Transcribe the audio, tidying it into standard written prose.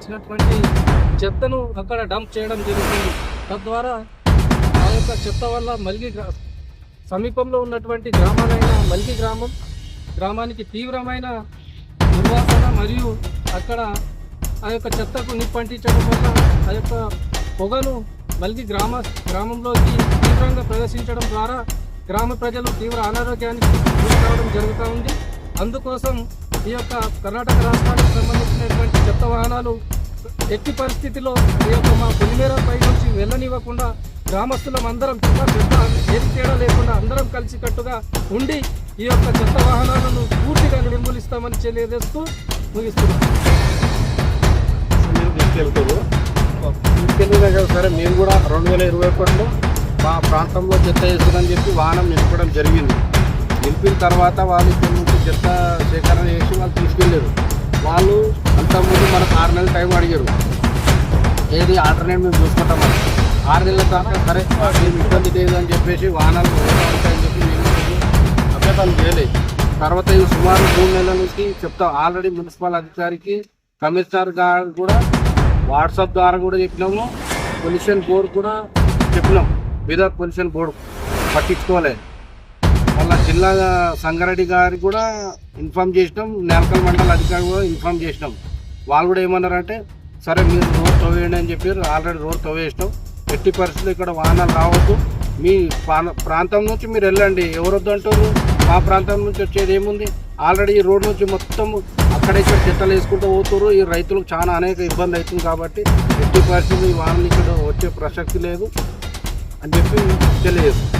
చేసినటువంటి చెత్తను అక్కడ డంప్ చేయడం జరుగుతుంది. తద్వారా ఆ యొక్క చెత్త వల్ల మల్గి సమీపంలో ఉన్నటువంటి గ్రామాలైన మల్గి గ్రామానికి తీవ్రమైన దుర్వాసన మరియు అక్కడ ఆ యొక్క చెత్తకు నిప్పంటించడం వల్ల ఆ యొక్క పొగను మల్గి గ్రామంలోకి తీవ్రంగా ప్రవేశించడం ద్వారా గ్రామ ప్రజలు తీవ్ర అనారోగ్యానికి గురి కావడం జరుగుతూ ఉంది. అందుకోసం ఈ యొక్క కర్ణాటక రాష్ట్రానికి సంబంధించినటువంటి చెత్త వాహనాలు ఎట్టి పరిస్థితిలో ఈ యొక్క మా పొలిమేర పై నుంచి వెళ్ళనివ్వకుండా గ్రామస్తులం అందరం చెత్త ఏది తేడా లేకుండా అందరం కలిసికట్టుగా ఉండి ఈ యొక్క చెత్త వాహనాలను పూర్తిగా నిర్మూలిస్తామని తెలియజేస్తూ ముగిస్తున్నాం. తీసుకెళ్ళినా కదా సరే, మేము కూడా 2021లో మా ప్రాంతంలో చెత్త వేస్తుందని చెప్పి వాహనం నింపడం జరిగింది. నింపిన తర్వాత వాళ్ళు ఇక్కడ నుంచి చెత్త సేకరణ చేసి వాళ్ళు తీసుకెళ్ళారు. వాళ్ళు అంతకుముందు మనకు 6 నెలల టైం అడిగారు. ఏది ఆల్టర్నేట్ మేము చూసుకుంటామని 6 నెలల దాకా సరే మేము ఇబ్బంది లేదని చెప్పేసి వాహనాలు ఉంటాయని చెప్పి మేము అభ్యర్థాలు చేయలేదు. తర్వాత ఈ సుమారు 3 నెలల నుంచి చెప్తాం. ఆల్రెడీ మున్సిపల్ అధికారికి కమిషనర్ గారు కూడా వాట్సాప్ ద్వారా కూడా చెప్పినాము. పొల్యూషన్ బోర్డు కూడా చెప్పినాం. బీదర్ పొల్యూషన్ బోర్డు పట్టించుకోలేదు. మళ్ళీ జిల్లా సంగారెడ్డి గారికి కూడా ఇన్ఫామ్ చేసినాం. నేలకల్ మండల అధికారి కూడా ఇన్ఫామ్ చేసినాం. వాళ్ళు కూడా ఏమన్నారంటే సరే మీరు రోడ్ తవ్వేయండి అని చెప్పారు. ఆల్రెడీ రోడ్ తవ్వేసినాం. ఎట్టి పరిస్థితులు ఇక్కడ వాహనాలు రావద్దు, మీ ప్రాంతం నుంచి మీరు వెళ్ళండి. ఎవరొద్దు అంటారు? మా ప్రాంతం నుంచి వచ్చేది ఏముంది? ఆల్రెడీ ఈ రోడ్ నుంచి మొత్తం అక్కడిక్కడ చెత్తలు వేసుకుంటూ పోతున్నారు. ఈ రైతులకు చాలా అనేక ఇబ్బంది అవుతుంది. కాబట్టి ఎట్టి పరిస్థితులు ఈ వాహనం ఇక్కడ వచ్చే ప్రసక్తి లేదు అని చెప్పి తెలియజేస్తాం.